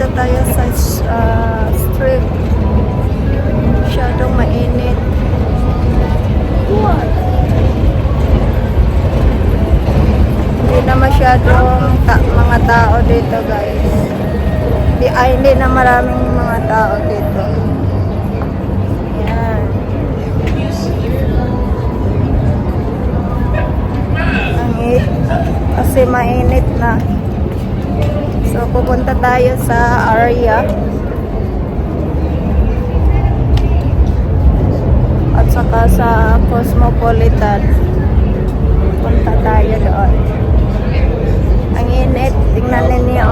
Dito tayo sa street. Masyadong mainit. What? Hindi na masyadong mga tao dito, guys. Hindi na maraming mga tao dito. Yan. Kasi mainit na. So, pupunta tayo sa area. At saka sa Cosmopolitan. Punta tayo doon. Ang init. Tingnan ninyo.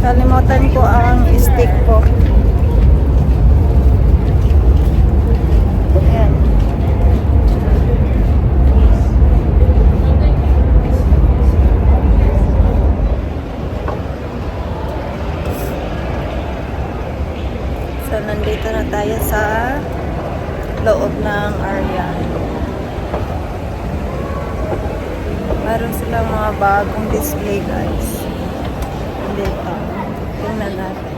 Kalimutan ko ang stick ko. Ayan. So, nandito na tayo sa loob ng area. Meron silang mga bagong display, guys. Dito. Tingnan natin.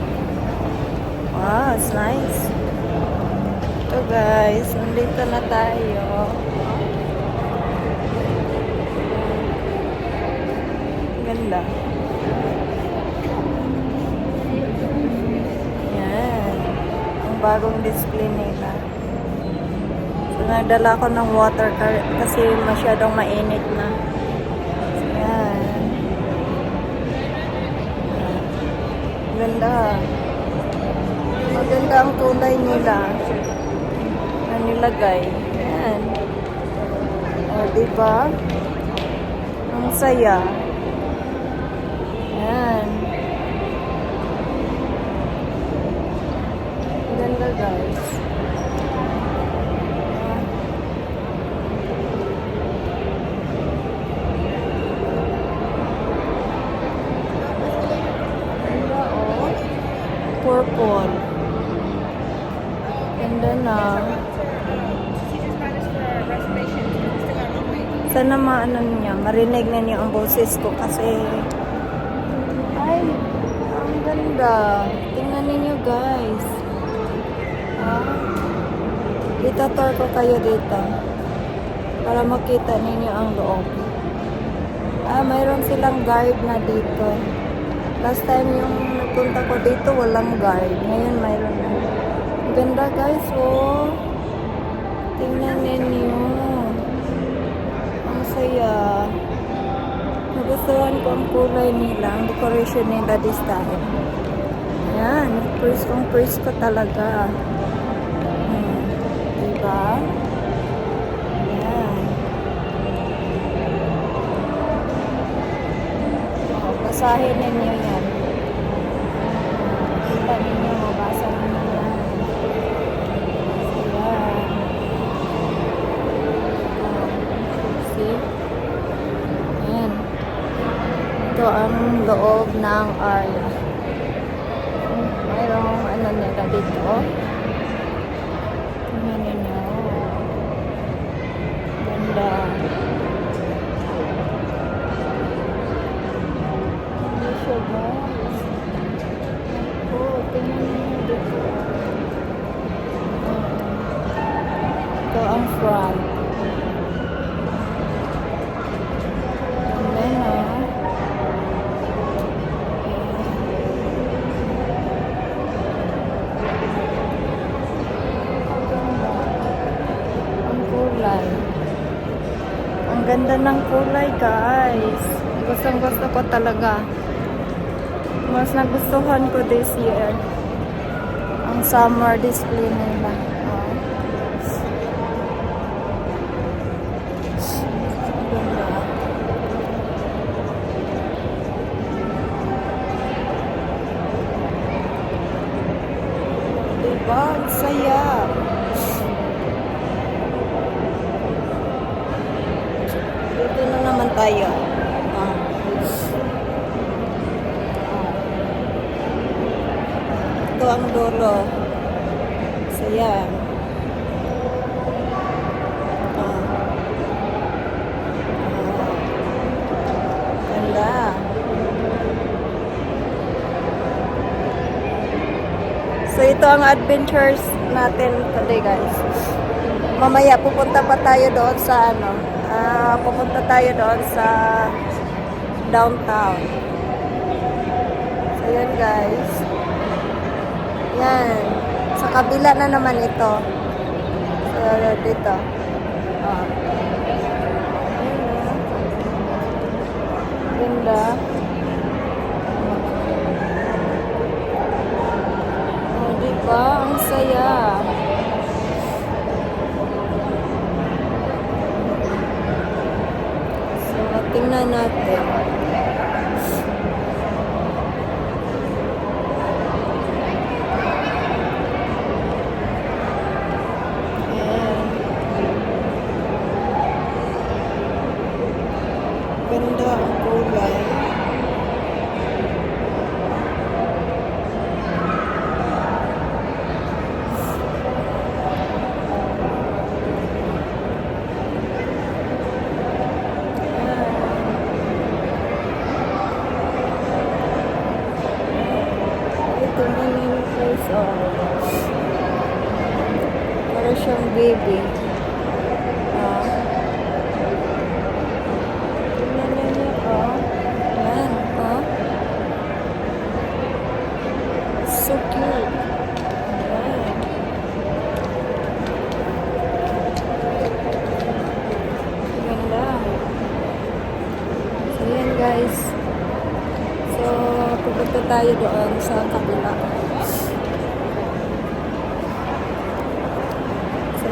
Wow, it's nice. So guys, nandito na tayo. Ganda. Yan. Ang bagong display nila. So, nagdala ko ng water kasi masyadong mainit na. So, yan. Ganda. Maganda ang kulay nila na nilagay. Ayan. O, diba? Ang saya. Ayan. Ganda, guys. Purple. Ganda na. Sana maano niya, marinig na niya ang boses ko kasi ay, ang ganda. Tingnan ninyo, guys. Dito tour ko kayo dito para makita ninyo ang loob. Mayroon silang guard na dito. Last time yung nagpunta ko dito, walang guard. Ngayon, mayroon na. Ganda, guys, oh. Tingnan ninyo. Ang saya. Nagustuhan ko ang kulay nila, ang decoration nila this time. Ayan, first ko talaga. Diba? Ayan. Basahin ninyo yan. Kita ninyo, mabasa ninyo yan. Ayan. See? Ayan. Ito ang loob ng area. Mayroong ano nila dito. Tingnan ninyo. Ganda. Siya, guys. Tingnan niyo dito. Ito ang front. And then, ang kulay. Ang ganda ng kulay, guys. Gustong-gusto ko talaga. Mas nagustuhan ko this year ang summer display nila. saya. Dito na naman tayo. Ah. Ito ang dulo. Saya. Ganda. So ito ang adventures natin today, guys. Mamaya pupunta pa tayo doon sa pupunta tayo doon sa downtown. So yan, guys. Yan. Sa kabila na naman ito. So dito. Ah. Ganda. Oh, diba? Ang saya. So, tingnan natin. Ayan. Ganda ang kulay. Ito na yung place, oh. Para siyang baby. Ah. Tingnan niyo, oh. Yan, oh. So cute. Ayan. Ganda. So, yan, guys. So, pupunta tayo doon sa kabila. So,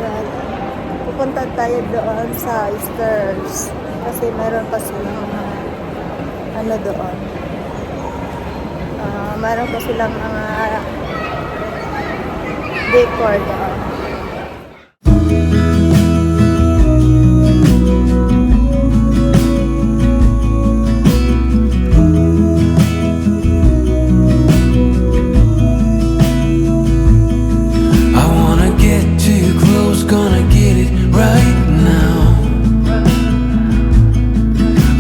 pupunta tayo doon sa stairs. Kasi meron pa silang ano doon. Meron pa silang mga decor doon. I wanna get too close, gonna get it right now.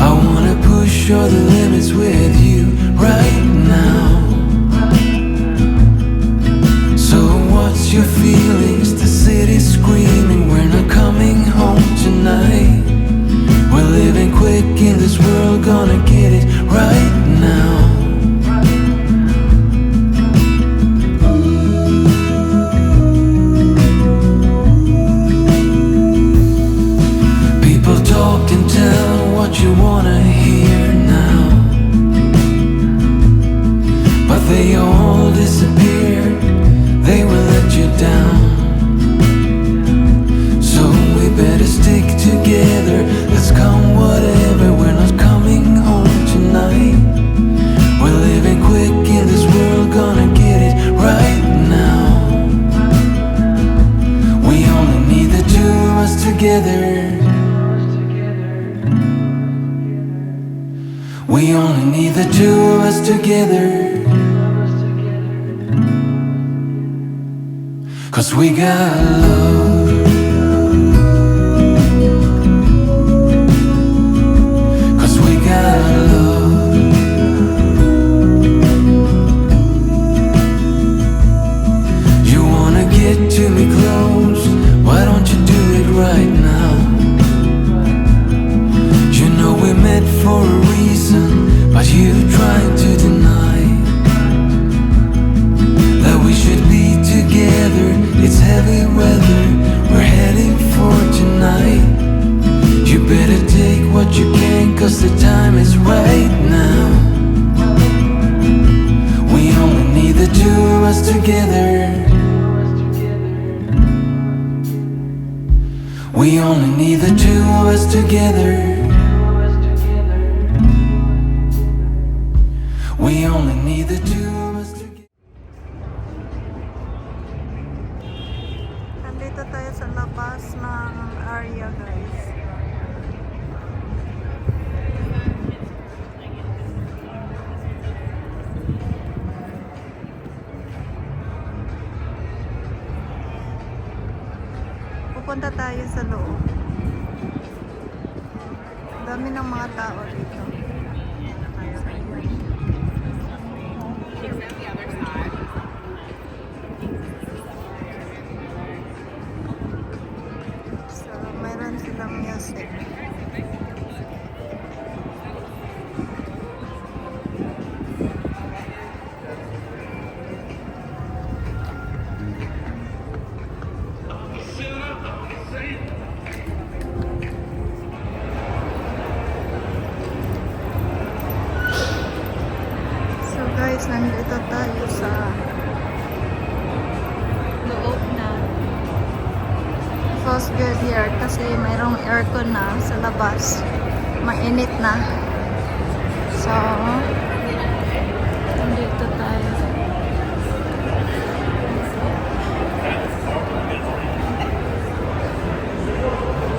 I wanna push all the limits with you right now. So what's your feelings? The city's screaming, we're not coming home tonight. We're living quick in this world, gonna get it right now. People talk and tell what you wanna hear now, but they all disappeared, they will let you down. So we better stick together, let's come whatever, we're not coming home tonight. We're living quick in this world, gonna get it right now. We only need the two of us together. We only need the two of us together. 'Cause we got love. 'Cause we got love. You wanna get to me close, why don't you do it right now? You know we met for a reason, but you trying to deny that we should be together. It's heavy weather, we're heading for tonight. You better take what you can, 'cause the time is right now. We only need the two of us together. We only need the two of us together. We only need the two of us together. pupunta tayo sa loob. Dami ng mga tao dito. So, mayroon silang music. So guys, nandito tayo sa loob na. Feels good here kasi mayroong aircon na sa labas. Mainit na. So, nandito tayo.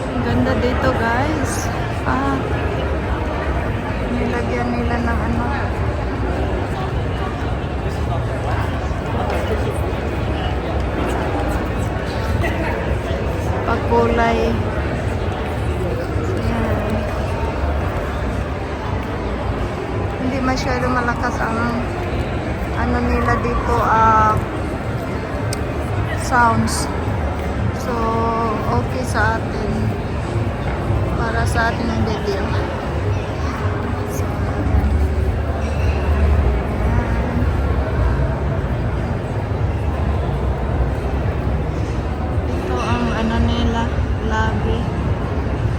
Ang ganda dito guys. Nilagyan nila ng ano. Pagkulay. Ayan. Hindi masyado malakas ang ano nila dito, sounds. So, okay sa atin. Para sa atin ang video. So, ayan. Ito ang ano nila, lobby,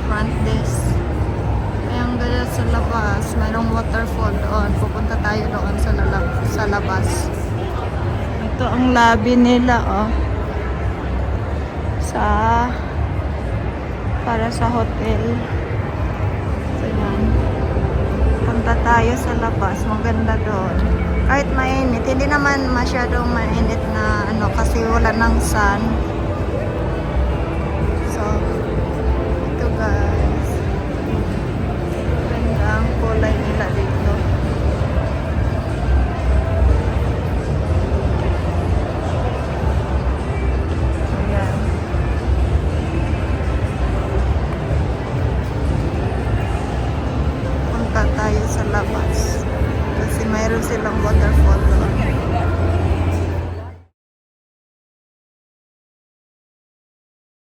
front desk. Kaya ang ganda sa labas, mayroong waterfall doon. Pupunta tayo doon sa labas. Ito ang lobby nila, oh. Para sa hotel. So, yan. Punta tayo sa labas. Maganda doon. Kahit mainit, hindi naman masyadong mainit na ano kasi wala ng sun. So, ito guys. Ganda ang kulay nila dito. So, yan. Punta tayo sa labas. Kasi mayroon silang waterfall doon.